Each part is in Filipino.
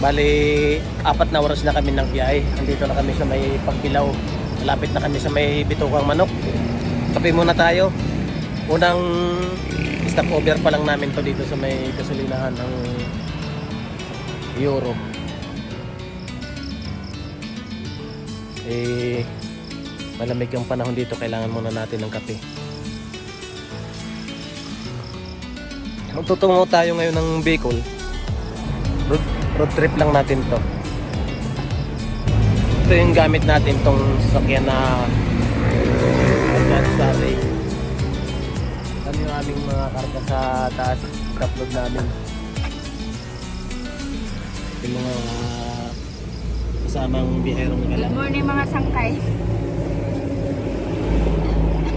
Bali, 4 na oras na kami ng biyahe. Andito na kami sa may Pagbilao. Malapit na kami sa may Bitukang Manok. Kape muna tayo. Unang stopover pa lang namin to dito sa may gasolinahan ng Euro. Malamig ang panahon dito, kailangan muna natin ng kape. Magtutungo tayo ngayon ng Bicol. Road trip lang natin to. Ito yung gamit natin, tong sasakyan na Sari. Ano yung aming mga karga sa taas, upload namin. Yung mga kasamang biherong gala. Good morning mga sangkay.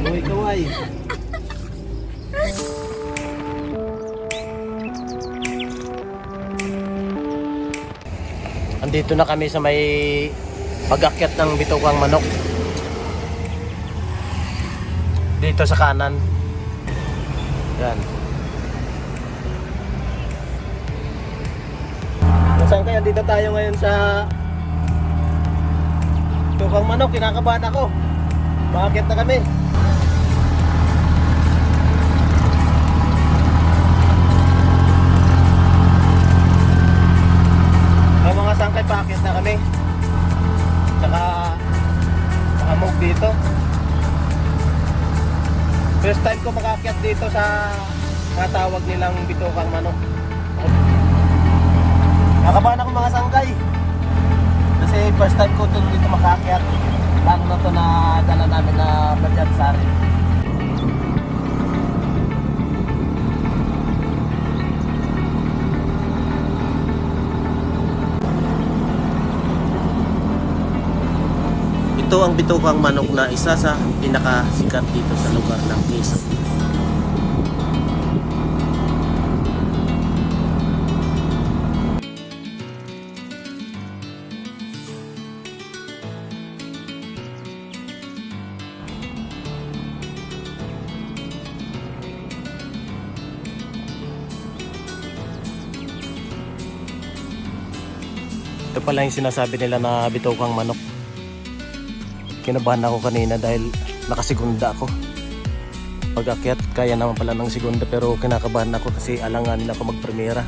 Uy, kaway. Andito na kami sa may pag-akyat ng Bitukang Manok. Dito sa kanan. Yan. Saan kaya? Dito tayo ngayon sa Bitukang Manok. Kinakabahan ako. Paakyat na kami. Mga sangkay, paakyat na kami. Saka makamog dito. First time ko makaakyat dito sa natawag nilang Bitukang Manok. Nakabahan ako mga sangkay. Kasi first time ko dito makaakyat. Lalo na to na dala namin na Bajaj Sari. Ito ang Bitukang Manok na isa sa pinakasikat dito sa lugar ng Quezon. Ito pala yung sinasabi nila na Bitukang Manok. Kinabahan ako kanina dahil nakasigunda ako. Pag-akyat, kaya naman pala ng segunda, pero kinakabahan ako kasi alanganin ako magpremera.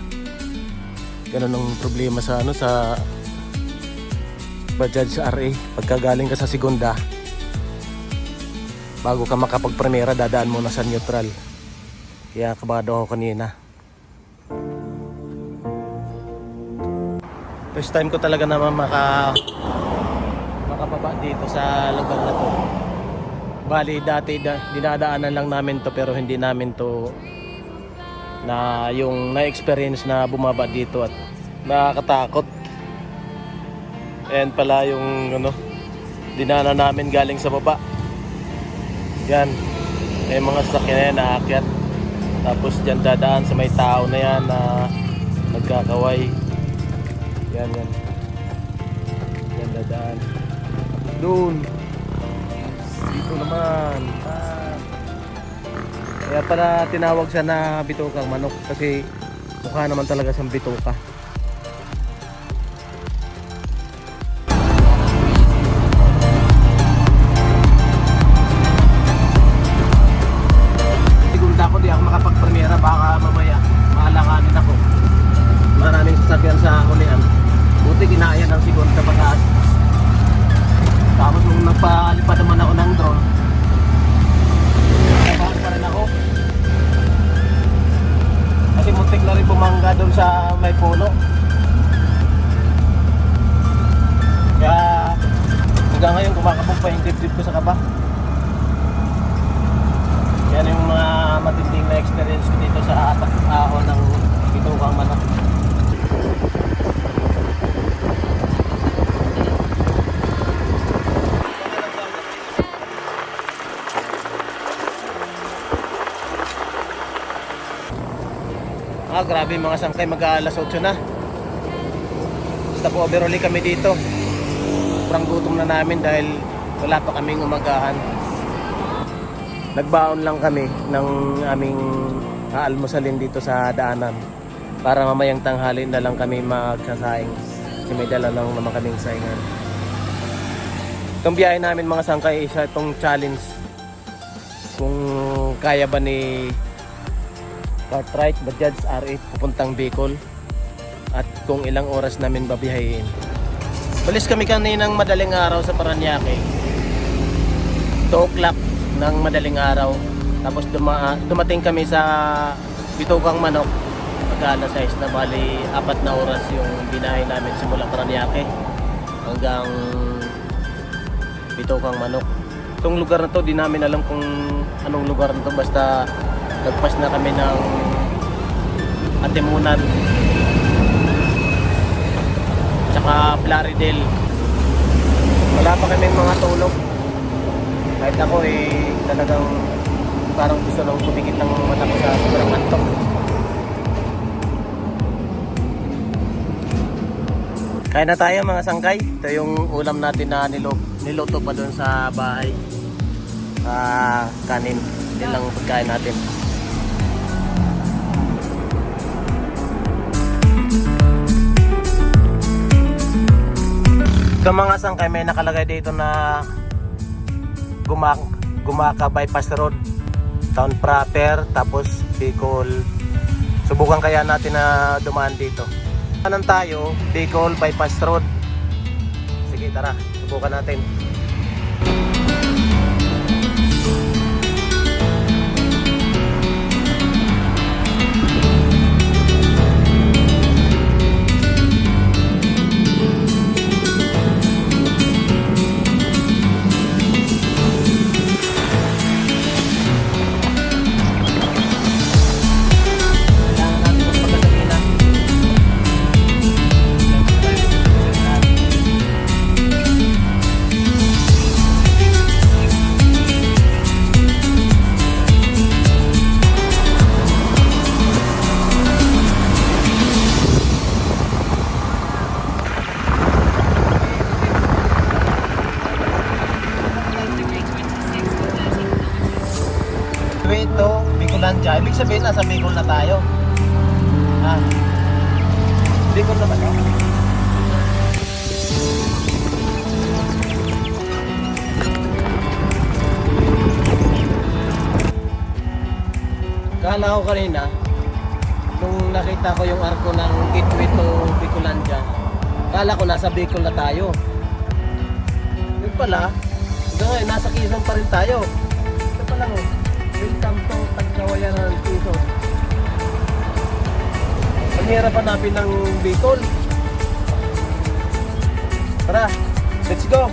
Ganun ang problema sa sa Bajaj RA. Pagka galing ka sa segunda, bago ka makapagpremera, dadaan muna sa neutral. Kaya kabado ako kanina. First time ko talaga naman makababa dito sa lugar na to. Bali dati dinadaanan lang namin to, pero hindi namin to na yung na-experience na bumaba dito at nakakatakot. Ayan pala yung dinaanan namin galing sa baba. Yan. May mga sasakyan na yan naakyat. Tapos dyan dadaan sa may tao na yan na nagkakaway. Yan. Yan dadaan. Doon. Dito naman. Kaya pala tinawag siya na Bitukang Manok kasi mukha naman talaga siyang bituka. Sigunda ko di ako makapagpremera, baka mamaya maalanganin ako. Maraming sasakyan sa ulian. Buti ginaya ng segunda pataas. Tapos nung nagpalipad naman ako ng drone, nabahan pa rin ako. Kasi muntik na rin bumangga doon sa may puno. Kaya hanggang ngayon kumakabog pa yung dibdib ko sa kaba. Yan yung mga matinding na experience ko dito sa ahon ng Bitukang Manok. Grabe mga sangkay, mag-aalas 8 na. Stopover ulit kami dito. Sobrang gutom na namin dahil wala pa kaming umagahan. Nagbaon lang kami ng aming aalmusalin dito sa daanan. para mamayang tanghali na lang kami magsasaing. Kasi may dala lang naman kaming saingan. Itong biyahe namin mga sangkay, isa itong challenge kung kaya ba ni Cartwright Bajaj R8 pupuntang Bicol at kung ilang oras namin babiyahin. Balis kami kaninang madaling araw sa Paranaque, 2 o'clock ng madaling araw. Tapos dumating kami sa Bitukang Manok pagka alas 6 na, bali 4 na oras yung binahe namin simula Paranaque hanggang Bitukang Manok. Itong lugar na to, di namin alam kung anong lugar na to, basta nagpas na kami ng Atimunan tsaka Plaridel. Wala pa kaming mga tulog, kahit ako talagang parang gusto nang pumikit ng mata ko sa sobrang antok. Kain na tayo mga sangkay. Ito yung ulam natin na niluto pa doon sa bahay. Kanin. Yan lang pagkain natin. Ito mga sangkay, may nakalagay dito na Gumaka Bypass Road, Town Proper, tapos Bicol. Subukan kaya natin na dumaan dito. Kanan tayo, Bicol Bypass Road. Sige, tara, subukan natin. Ito, Bicolandia. Ibig sabihin nasa Bicol na tayo. Bicol na ba ito? Kala ko kanina, nung nakita ko yung arko ng gateway to Bicolandia, kala ko nasa Bicol na tayo. Yun pala, hanggang ngayon nasa Quezon pa rin tayo. Ito pala mo. Welcome to Tagkawayan ng Quezon. Ang hirap hanapin ng Bicol. Tara, let's go!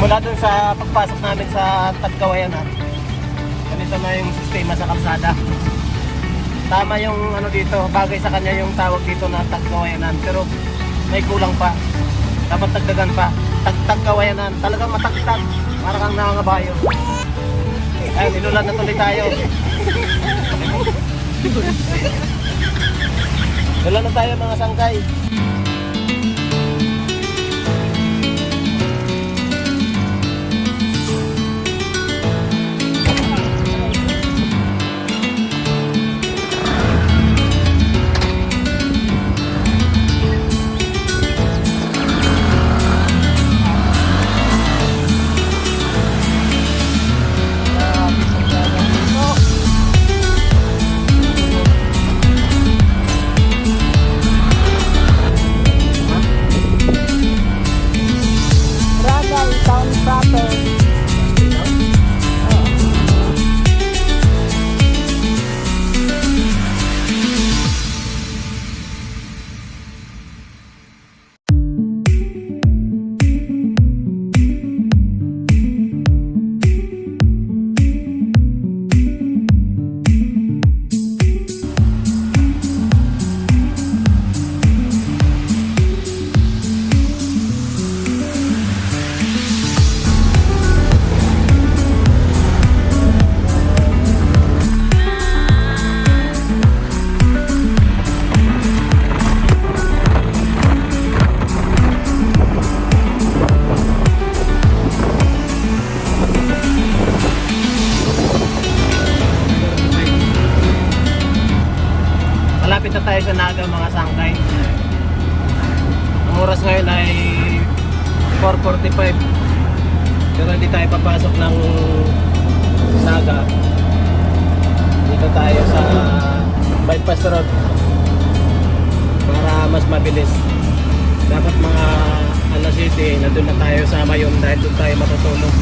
Mula dun sa pagpasok namin sa Tagkawayan, ganito na yung sistema sa kalsada. Tama yung ano dito, bagay sa kanya yung tawag dito na Tagkawayanan, pero may kulang pa. Dapat dagdagan pa. Tagkawayanan, talagang mataktak, para kang nangangabayo. Ay, nilulan na tuloy tayo. Nilulan na tayo mga sangkay. sa Naga mga sangkay. Ang oras ngayon ay 4:45. Pero hindi tayo papasok ng Naga. Dito tayo sa bypass road para mas mabilis. Dapat mga alas 7 nandun na tayo sa Mayon dahil doon tayo matutulog.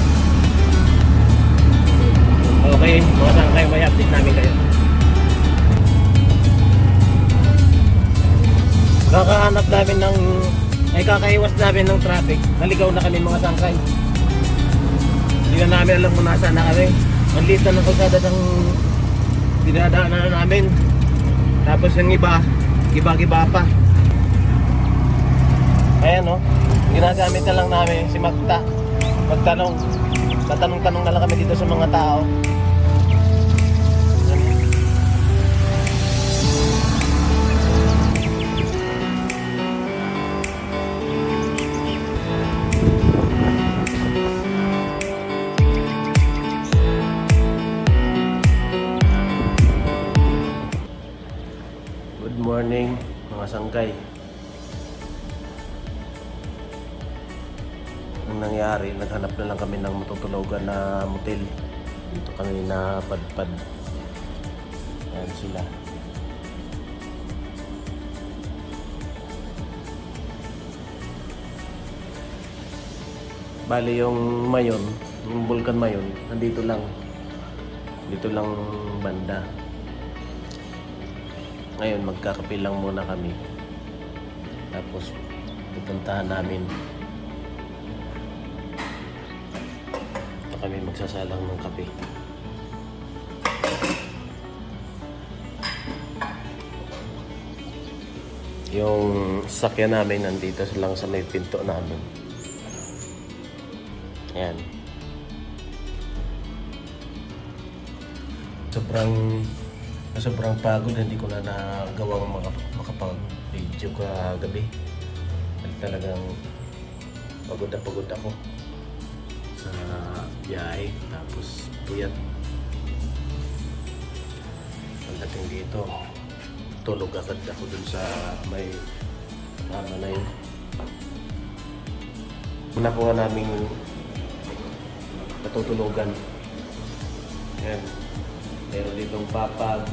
Okay, mga sangkay, may update namin kayo. Kakahanap namin ng kakaiwas namin ng traffic. Naligaw na kami mga sangkay. Hindi na namin alam kung nasaan na kami. Ang liit na ng kalsada ng dinadaanan namin. Tapos yung iba-iba pa. Ayan o, ginagamit na lang namin si Magta. Tatanong-tanong na lang kami dito sa mga tao. Good morning mga sangkay. Ang nangyari, naghanap na lang kami ng matutulugan na motel. Dito kami na padpad. Ayan sila. Bali yung Mayon, yung Bulkan Mayon, nandito lang. Dito lang banda. Ngayon magkakape lang muna kami. Tapos pupuntahan namin. Kami magsasalang ng kape. Yung sakyan namin nandito lang sa may pinto namin. Ayan. Sobrang pagod, hindi ko na nagawang makapag-video kagabi. Talagang pagod ako sa biyahe, tapos puyat. Pagdating dito, tulog agad ako dun sa may kama na yun. Nakuha naming natutulugan. Ayan, meron ditong papag,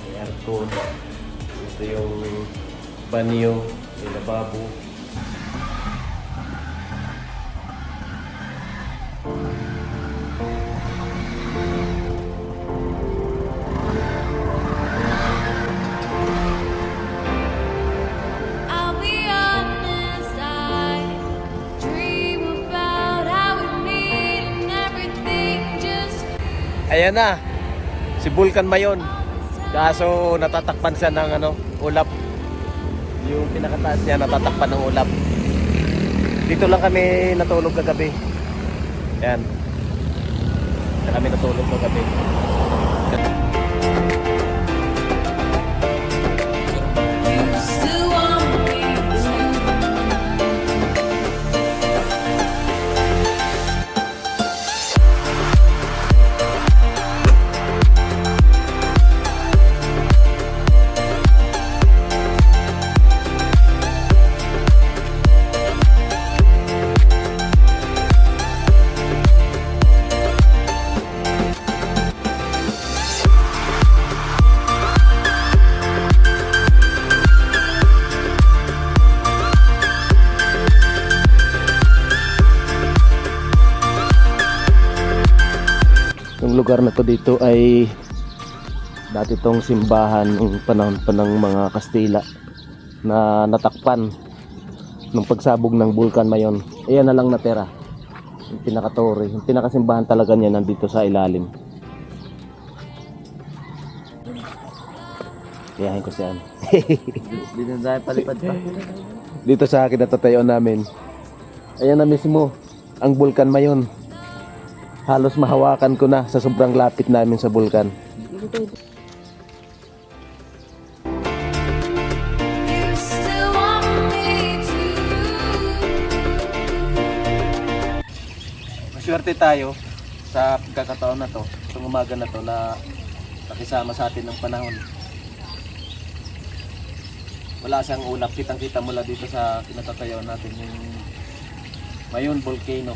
may aircon, ito yung banyo, may lababo. Ayan na, si Bulkan Mayon. Kaso natatakpan siya ng ulap. Yung pinakataas niya natatakpan ng ulap. Dito lang kami natulog kagabi. Ayan. Dito kami natulog kagabi. Yung lugar na to dito ay dati tong simbahan ng panahon pa ng mga Kastila na natakpan nung pagsabog ng Bulkan Mayon. Ayan na lang natira. Yung pinakatore, yung pinakasimbahan talaga niya nandito sa ilalim. Iyahin ko siya. Dito na tayo palipad pa. Dito sa akin natatayo namin. Ayan na mismo ang Bulkan Mayon. Halos mahawakan ko na sa sobrang lapit namin sa bulkan. Maswerte tayo sa pagkakataon na to, itong umaga na to na nakisama sa atin ng panahon. wala siyang ulap. Kitang-kita mula dito sa kinatatayawan natin yung Mayon Volcano.